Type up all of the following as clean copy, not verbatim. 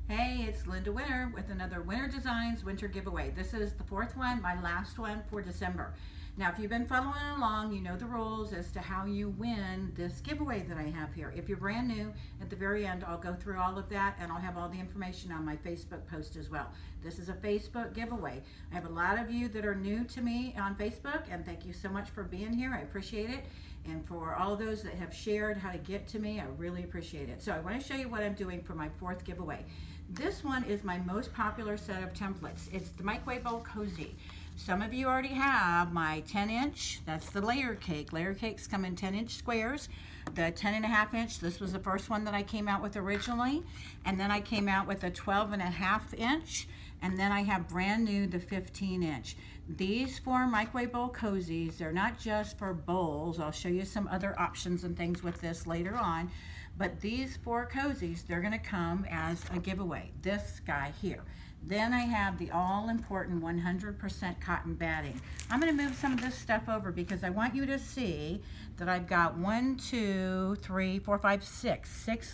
Hey, it's Linda Winter with another Winter Designs Winter Giveaway. This is the fourth one, my last one for December. Now, if you've been following along, you know the rules as to how you win this giveaway that I have here. If you're brand new, at the very end, I'll go through all of that and I'll have all the information on my Facebook post as well. This is a Facebook giveaway. I have a lot of you that are new to me on Facebook, and thank you so much for being here. I appreciate it. And for all those that have shared how to get to me, I really appreciate it. So I want to show you what I'm doing for my fourth giveaway. This one is my most popular set of templates. It's the microwave bowl cozy. Some of you already have my 10-inch, that's the layer cake. Layer cakes come in 10-inch squares. The 10.5-inch, this was the first one that I came out with originally. And then I came out with a 12.5-inch. And then I have brand new, the 15-inch. These four microwave bowl cozies, they're not just for bowls. I'll show you some other options and things with this later on. But these four cozies, they're gonna come as a giveaway. This guy here. Then I have the all-important 100% cotton batting. I'm going to move some of this stuff over because I want you to see that I've got 6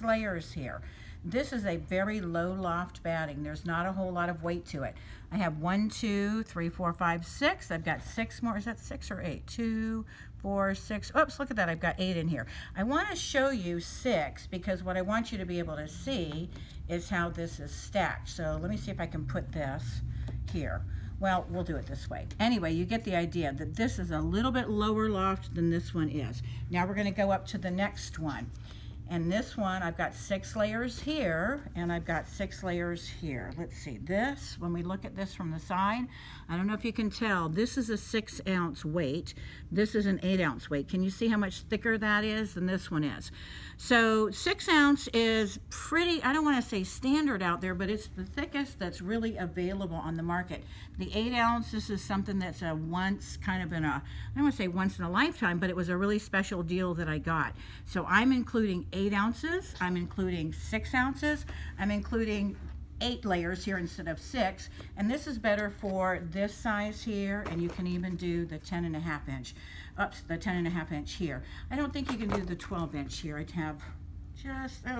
layers here. This is a very low loft batting. There's not a whole lot of weight to it. I have 1, 2, 3, 4, 5, 6. I've got 6 more. Is that 6 or 8? 2, 4, 6. Oops, look at that. I've got 8 in here. I want to show you 6 because what I want you to be able to see is how this is stacked. So let me see if I can put this here. Well, we'll do it this way. Anyway, you get the idea that this is a little bit lower loft than this one is. Now we're going to go up to the next one. And this one, I've got 6 layers here, and I've got 6 layers here. Let's see, this, when we look at this from the side, I don't know if you can tell, this is a 6-ounce weight. This is an 8-ounce weight. Can you see how much thicker that is than this one is? So 6 ounce is pretty, I don't want to say standard out there, but it's the thickest that's really available on the market. The 8 ounce, this is something that's a once, kind of in a, I don't want to say once in a lifetime, but it was a really special deal that I got. So I'm including 8 ounces, I'm including 6 ounces, I'm including 8 layers here instead of 6, and this is better for this size here, and you can even do the 10.5-inch. Oops, the 10.5-inch here. I don't think you can do the 12-inch here. I'd have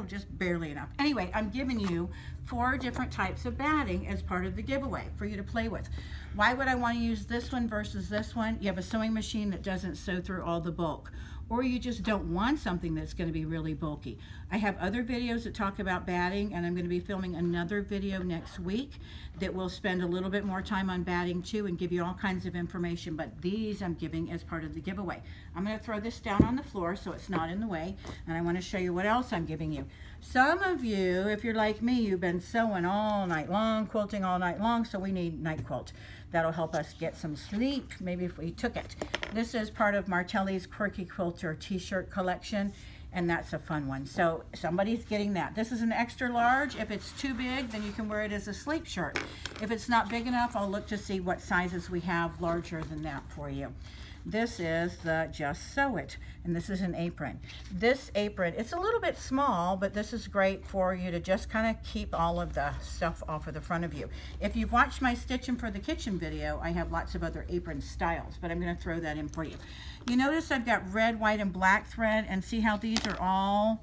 just barely enough. Anyway, I'm giving you 4 different types of batting as part of the giveaway for you to play with. Why would I want to use this one versus this one? You have a sewing machine that doesn't sew through all the bulk, or you just don't want something that's going to be really bulky. I have other videos that talk about batting, and I'm going to be filming another video next week that will spend a little bit more time on batting too and give you all kinds of information, but these I'm giving as part of the giveaway. I'm going to throw this down on the floor so it's not in the way, and I want to show you what else I'm giving you. Some of you, if you're like me, you've been sewing all night long, quilting all night long, so we need night quilt. That'll help us get some sleep, maybe if we took it. This is part of Martelli's Quirky Quilter t-shirt collection, and that's a fun one. So somebody's getting that. This is an extra large. If it's too big, then you can wear it as a sleep shirt. If it's not big enough, I'll look to see what sizes we have larger than that for you. This is the Just Sew It, and this is an apron. This apron, it's a little bit small, but this is great for you to just kind of keep all of the stuff off of the front of you. If you've watched my Stitching for the Kitchen video, I have lots of other apron styles, but I'm going to throw that in for you. You notice I've got red, white, and black thread, and see how these are all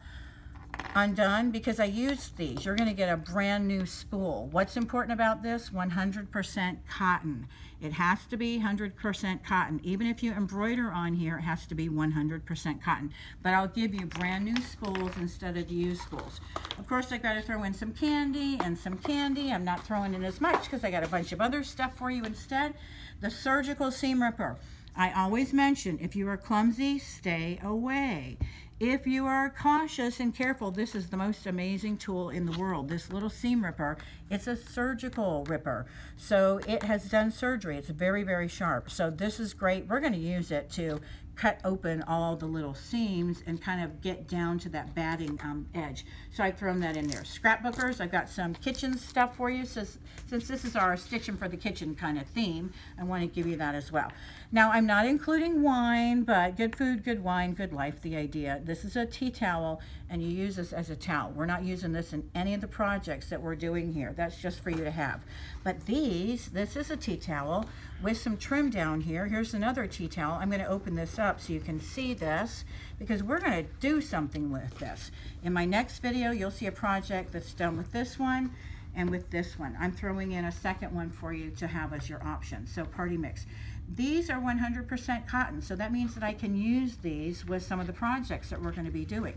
undone because I used these. You're going to get a brand new spool. What's important about this? 100% cotton. It has to be 100% cotton. Even if you embroider on here, it has to be 100% cotton. But I'll give you brand new spools instead of the used spools. Of course, I've got to throw in some candy and some candy. I'm not throwing in as much because I got a bunch of other stuff for you instead. The surgical seam ripper. I always mention, if you are clumsy, stay away. If you are cautious and careful, this is the most amazing tool in the world. This little seam ripper, it's a surgical ripper. So it has done surgery. It's very, very sharp. So this is great. We're going to use it to cut open all the little seams and kind of get down to that batting edge. So I've thrown that in there. Scrapbookers, I've got some kitchen stuff for you. So since this is our Stitching for the Kitchen kind of theme, I want to give you that as well. Now, I'm not including wine, but good food, good wine, good life, the idea. This is a tea towel, and you use this as a towel. We're not using this in any of the projects that we're doing here. That's just for you to have. But this is a tea towel with some trim down here. Here's another tea towel. I'm going to open this up so you can see this because we're going to do something with this. In my next video, you'll see a project that's done with this one. and with this one. I'm throwing in a second one for you to have as your option. So Party Mix. These are 100% cotton, so that means that I can use these with some of the projects that we're going to be doing.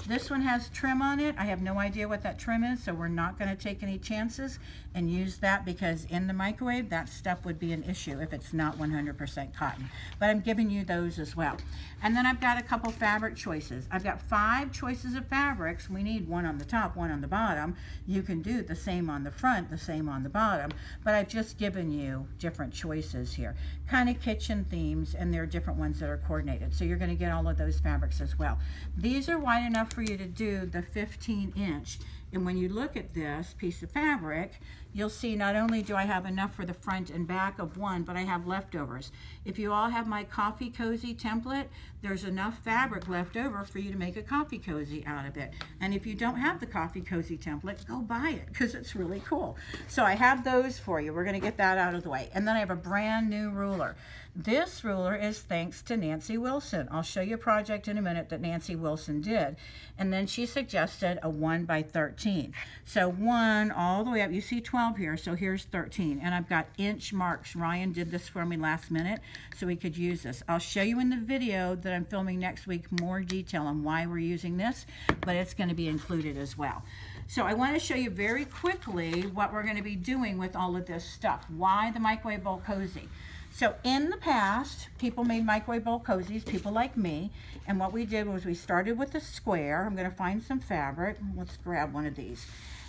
This one has trim on it. I have no idea what that trim is, so we're not going to take any chances and use that, because in the microwave that stuff would be an issue if it's not 100% cotton. But I'm giving you those as well. And then I've got a couple fabric choices. I've got 5 choices of fabrics. We need one on the top, one on the bottom. You can do the same on the front, the same on the bottom, but I've just given you different choices here. Kind of kitchen themes, and there are different ones that are coordinated. So you're going to get all of those fabrics as well. These are wide enough for you to do the 15-inch. And when you look at this piece of fabric, you'll see not only do I have enough for the front and back of one, but I have leftovers. If you all have my coffee cozy template, there's enough fabric left over for you to make a coffee cozy out of it. And if you don't have the coffee cozy template, go buy it, because it's really cool. So I have those for you. We're going to get that out of the way. And then I have a brand new ruler. This ruler is thanks to Nancy Wilson. I'll show you a project in a minute that Nancy Wilson did. And then she suggested a 1 by 13. So 1 all the way up. You see 12 here, so here's 13. And I've got inch marks. Ryan did this for me last minute, so we could use this. I'll show you in the video that I'm filming next week more detail on why we're using this, but it's going to be included as well. So I want to show you very quickly what we're going to be doing with all of this stuff. Why the microwave bowl cozy? So in the past, people made microwave bowl cozies, people like me, and what we did was we started with a square. I'm going to find some fabric. Let's grab one of these.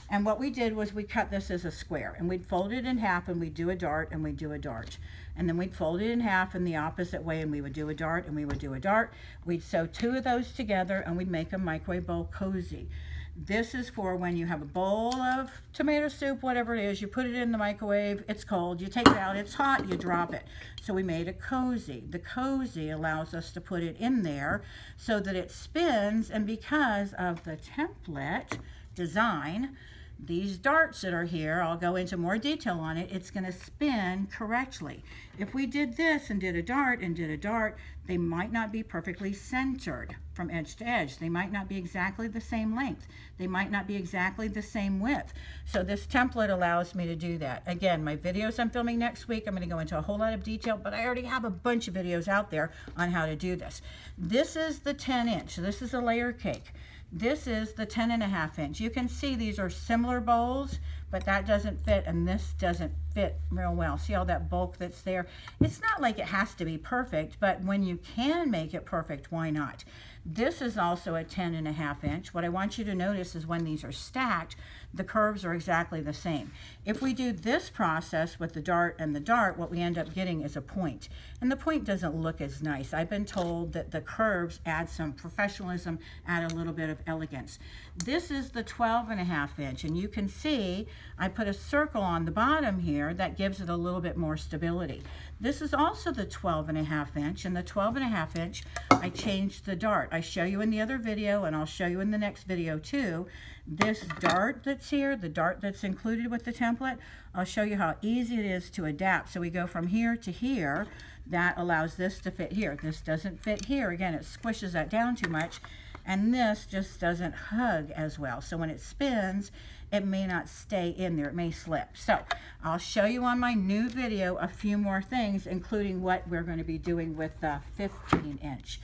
And what we did was we cut this as a square, and we'd fold it in half, and we'd do a dart, and we'd do a dart. And then we'd fold it in half in the opposite way, and we would do a dart, and we would do a dart. We'd sew 2 of those together, and we'd make a microwave bowl cozy. This is for when you have a bowl of tomato soup, whatever it is, you put it in the microwave, it's cold, you take it out, it's hot, you drop it. So we made a cozy. The cozy allows us to put it in there so that it spins, and because of the template design, these darts that are here, I'll go into more detail on it, it's going to spin correctly. If we did this and did a dart and did a dart, they might not be perfectly centered from edge to edge. They might not be exactly the same length. They might not be exactly the same width. So this template allows me to do that. Again, my videos I'm filming next week, I'm going to go into a whole lot of detail, but I already have a bunch of videos out there on how to do this. This is the 10-inch. This is a layer cake. This is the 10.5 inch. You can see these are similar bowls, but that doesn't fit and this doesn't fit real well. See all that bulk that's there? It's not like it has to be perfect, but when you can make it perfect, why not? This is also a 10.5 inch. What I want you to notice is when these are stacked, the curves are exactly the same. If we do this process with the dart and the dart, what we end up getting is a point. And the point doesn't look as nice. I've been told that the curves add some professionalism, add a little bit of elegance. This is the 12.5 inch, and you can see I put a circle on the bottom here that gives it a little bit more stability. This is also the 12.5 inch, and the 12.5 inch, I changed the dart. I show you in the other video, and I'll show you in the next video too. This dart that's here, the dart that's included with the template, I'll show you how easy it is to adapt. So we go from here to here. That allows this to fit here. This doesn't fit here. Again, it squishes that down too much. And this just doesn't hug as well. So when it spins, it may not stay in there. It may slip. So I'll show you on my new video a few more things, including what we're going to be doing with the 15-inch.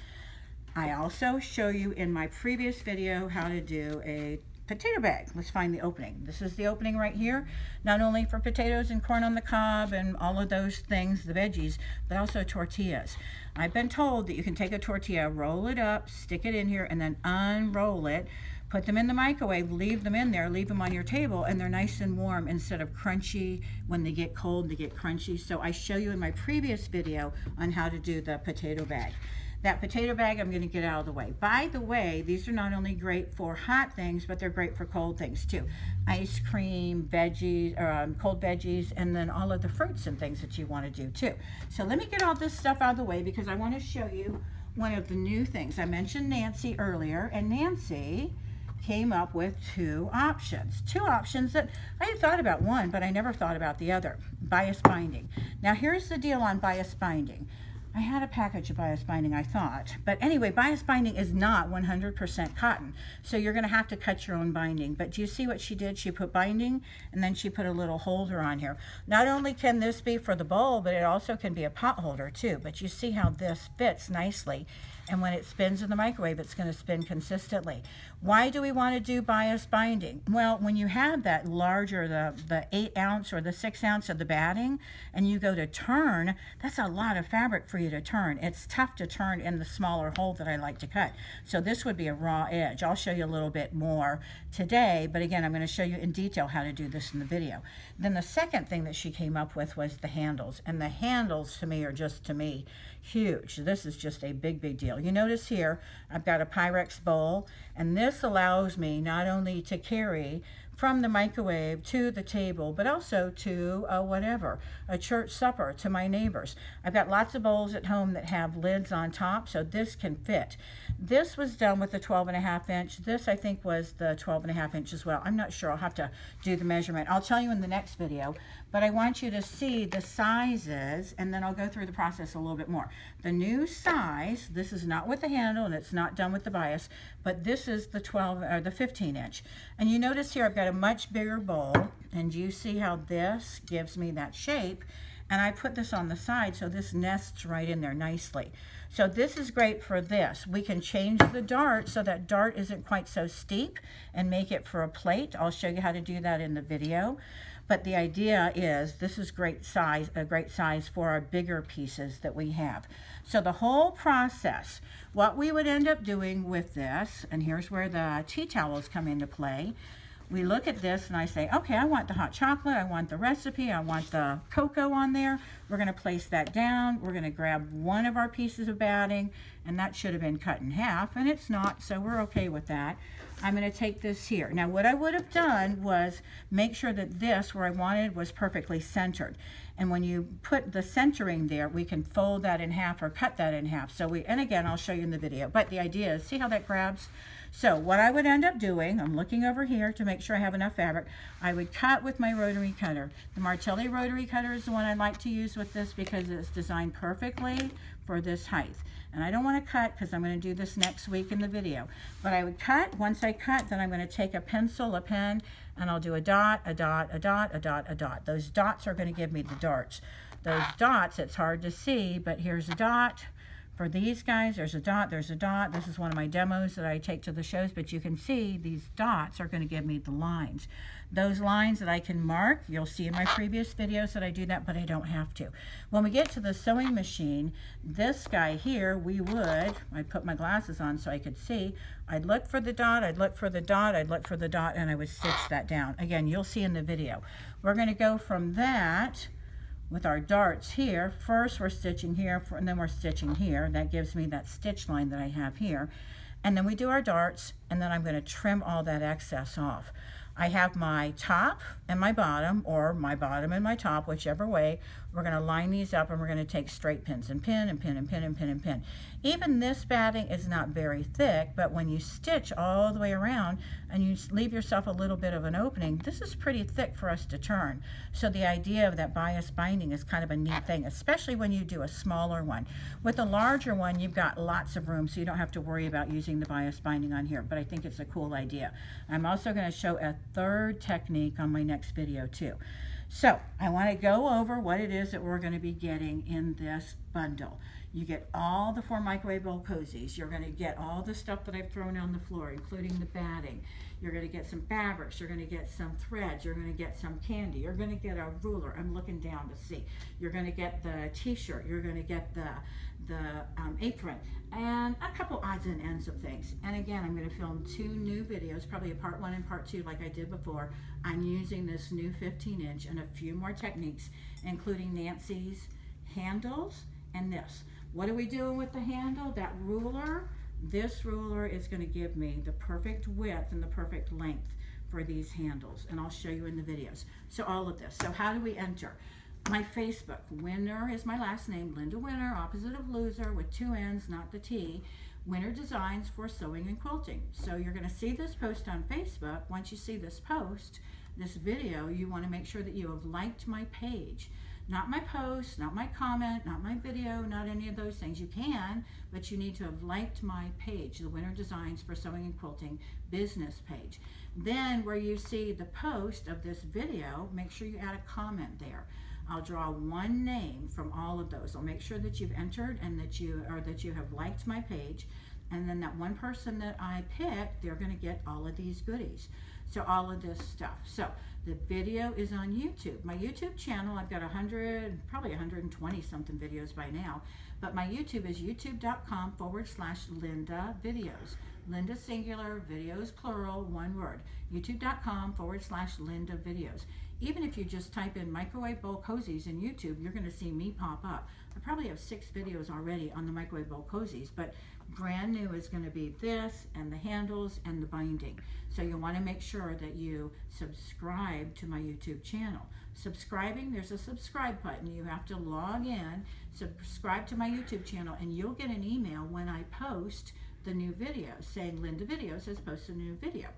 I also show you in my previous video how to do a potato bag. Let's find the opening. This is the opening right here, not only for potatoes and corn on the cob and all of those things, the veggies, but also tortillas. I've been told that you can take a tortilla, roll it up, stick it in here, and then unroll it, put them in the microwave, leave them in there, leave them on your table, and they're nice and warm instead of crunchy. When they get cold, they get crunchy. So I show you in my previous video on how to do the potato bag. That potato bag I'm going to get out of the way. By the way, these are not only great for hot things, but they're great for cold things too. Ice cream, veggies, or cold veggies, and then all of the fruits and things that you want to do too. So let me get all this stuff out of the way because I want to show you one of the new things. I mentioned Nancy earlier, and Nancy came up with 2 options. 2 options that I had thought about one, but I never thought about the other. Bias binding. Now here's the deal on bias binding. I had a package of bias binding, I thought. But anyway, bias binding is not 100% cotton. So you're going to have to cut your own binding. But do you see what she did? She put binding and then she put a little holder on here. Not only can this be for the bowl, but it also can be a pot holder too. But you see how this fits nicely. And when it spins in the microwave, it's going to spin consistently. Why do we want to do bias binding? Well, when you have that larger, the 8 ounce or the 6 ounce of the batting, and you go to turn, that's a lot of fabric for you to turn. It's tough to turn in the smaller hole that I like to cut. So this would be a raw edge. I'll show you a little bit more today, but again, I'm going to show you in detail how to do this in the video. Then the second thing that she came up with was the handles. And the handles to me are just, to me, huge. This is just a big, big deal. You notice here, I've got a Pyrex bowl, and this allows me not only to carry from the microwave to the table, but also to a church supper, to my neighbors. I've got lots of bowls at home that have lids on top, so this can fit. This was done with the 12.5 inch. This, I think, was the 12.5 inch as well. I'm not sure. I'll have to do the measurement. I'll tell you in the next video, but I want you to see the sizes, and then I'll go through the process a little bit more. The new size, this is not with the handle, and it's not done with the bias, but this is the 15 inch. And you notice here I've got a much bigger bowl, and you see how this gives me that shape, and I put this on the side so this nests right in there nicely. So this is great for this. We can change the dart so that dart isn't quite so steep and make it for a plate. I'll show you how to do that in the video. But the idea is this is great size, a great size for our bigger pieces that we have. So the whole process, what we would end up doing with this, and here's where the tea towels come into play. We look at this and I say, okay, I want the hot chocolate, I want the recipe, I want the cocoa on there. We're going to place that down. We're going to grab one of our pieces of batting, and that should have been cut in half, and it's not, so we're okay with that. I'm going to take this here. Now what I would have done was make sure that this, where I wanted, was perfectly centered. And when you put the centering there, we can fold that in half or cut that in half. So and again, I'll show you in the video. But the idea is, see how that grabs? So what I would end up doing, I'm looking over here to make sure I have enough fabric. I would cut with my rotary cutter. The Martelli rotary cutter is the one I like to use with this because it's designed perfectly for this height. And I don't want to cut because I'm going to do this next week in the video. But I would cut. Once I cut, then I'm going to take a pencil, a pen, and I'll do a dot, a dot, a dot, a dot, a dot. Those dots are going to give me the darts. Those dots, it's hard to see, but here's a dot. For these guys, there's a dot, there's a dot. This is one of my demos that I take to the shows, but you can see these dots are going to give me the lines. Those lines that I can mark, you'll see in my previous videos that I do that, but I don't have to. When we get to the sewing machine, this guy here, I put my glasses on so I could see, I'd look for the dot, I'd look for the dot, I'd look for the dot, and I would stitch that down. Again, you'll see in the video. We're going to go from that with our darts here. First we're stitching here, and then we're stitching here. That gives me that stitch line that I have here. And then we do our darts, and then I'm going to trim all that excess off. I have my top and my bottom, or my bottom and my top, whichever way. We're going to line these up, and we're going to take straight pins and pin and pin and pin and pin and pin. Even this batting is not very thick, but when you stitch all the way around and you leave yourself a little bit of an opening, this is pretty thick for us to turn. So the idea of that bias binding is kind of a neat thing, especially when you do a smaller one. With a larger one, you've got lots of room, so you don't have to worry about using the bias binding on here, but I think it's a cool idea. I'm also going to show a third technique on my next video too. So I want to go over what it is that we're going to be getting in this bundle. You get all the 4 microwave bowl cozies. You're going to get all the stuff that I've thrown on the floor, including the batting. You're going to get some fabrics. You're going to get some threads. You're going to get some candy. You're going to get a ruler. I'm looking down to see. You're going to get the t-shirt. You're going to get the apron, and a couple odds and ends of things. And again, I'm going to film 2 new videos, probably a part 1 and part 2 like I did before. I'm using this new 15 inch and a few more techniques, including Nancy's handles and this. What are we doing with the handle? That ruler, this ruler is going to give me the perfect width and the perfect length for these handles, and I'll show you in the videos. So all of this. So how do we enter? My Facebook, Winner is my last name, Linda Winner, opposite of loser with 2 N's, not the T. Winner Designs for Sewing and Quilting. So you're going to see this post on Facebook. Once you see this post, this video, you want to make sure that you have liked my page. Not my post, not my comment, not my video, not any of those things. You can, but you need to have liked my page, the Winter Designs for Sewing and Quilting business page. Then where you see the post of this video, make sure you add a comment there. I'll draw one name from all of those. I'll make sure that you've entered and that you have liked my page. And then that one person that I pick, they're going to get all of these goodies. So all of this stuff. So the video is on YouTube. My YouTube channel, I've got probably 120 something videos by now. But my YouTube is youtube.com/Linda Videos. Linda singular, videos plural, one word. youtube.com/Linda Videos. Even if you just type in microwave bowl cozies in YouTube, you're going to see me pop up. I probably have 6 videos already on the microwave bowl cozies, but brand new is going to be this and the handles and the binding. So you'll want to make sure that you subscribe to my YouTube channel. Subscribing, there's a subscribe button. You have to log in, subscribe to my YouTube channel, and you'll get an email when I post the new video saying Linda Videos has posted a new video.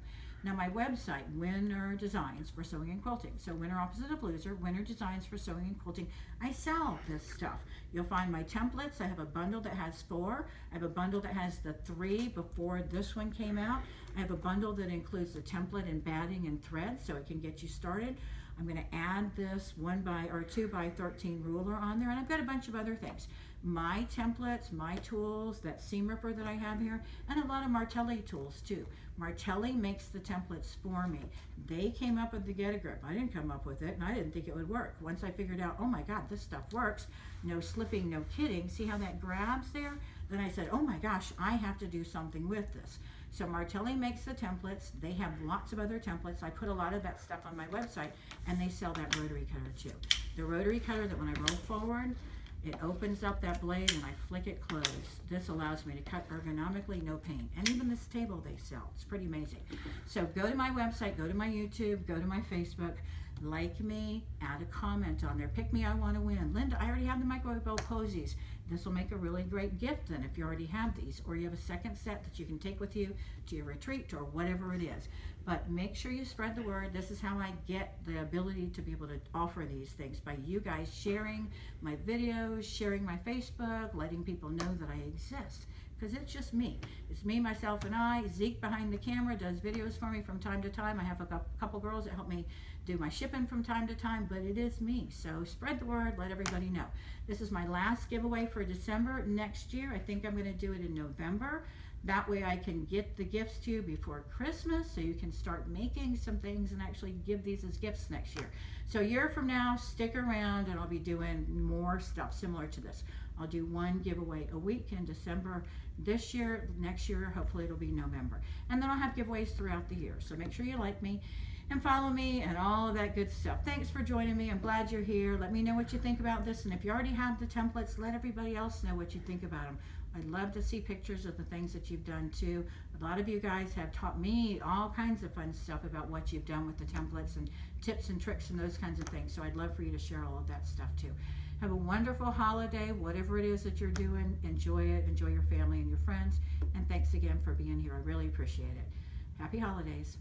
Now my website, Winter Designs for Sewing and Quilting. So winter opposite of loser, Winter Designs for Sewing and Quilting. I sell this stuff. You'll find my templates. I have a bundle that has 4. I have a bundle that has the 3 before this one came out. I have a bundle that includes the template and batting and thread so it can get you started. I'm going to add this 2 by 13 ruler on there, and I've got a bunch of other things. My templates, my tools, that seam ripper that I have here, and a lot of Martelli tools too. Martelli makes the templates for me. They came up with the Get a Grip. I didn't come up with it, and I didn't think it would work. Once I figured out, oh my God, this stuff works, no slipping, no kidding, see how that grabs there? Then I said, oh my gosh, I have to do something with this. So Martelli makes the templates. They have lots of other templates. I put a lot of that stuff on my website, and they sell that rotary cutter too. The rotary cutter that when I roll forward, it opens up that blade and I flick it closed. This allows me to cut ergonomically, no pain. And even this table they sell. It's pretty amazing. So go to my website, go to my YouTube, go to my Facebook, like me, add a comment on there. Pick me, I want to win. Linda, I already have the microwave bowl cozies. This will make a really great gift then if you already have these, or you have a second set that you can take with you to your retreat or whatever it is. But make sure you spread the word. This is how I get the ability to be able to offer these things, by you guys sharing my videos, sharing my Facebook, letting people know that I exist. Because it's just me. It's me, myself, and I. Zeke behind the camera does videos for me from time to time. I have a couple girls that help me do my shipping from time to time, but it is me. So spread the word, let everybody know. This is my last giveaway for December. Next year, I think I'm going to do it in November. That way I can get the gifts to you before Christmas, so you can start making some things and actually give these as gifts next year. So a year from now, stick around and I'll be doing more stuff similar to this. I'll do one giveaway a week in December this year. Next year, hopefully it'll be November. And then I'll have giveaways throughout the year. So make sure you like me and follow me and all of that good stuff. Thanks for joining me. I'm glad you're here. Let me know what you think about this. And if you already have the templates, let everybody else know what you think about them. I'd love to see pictures of the things that you've done too. A lot of you guys have taught me all kinds of fun stuff about what you've done with the templates and tips and tricks and those kinds of things. So I'd love for you to share all of that stuff too. Have a wonderful holiday, whatever it is that you're doing. Enjoy it. Enjoy your family and your friends. And thanks again for being here. I really appreciate it. Happy holidays.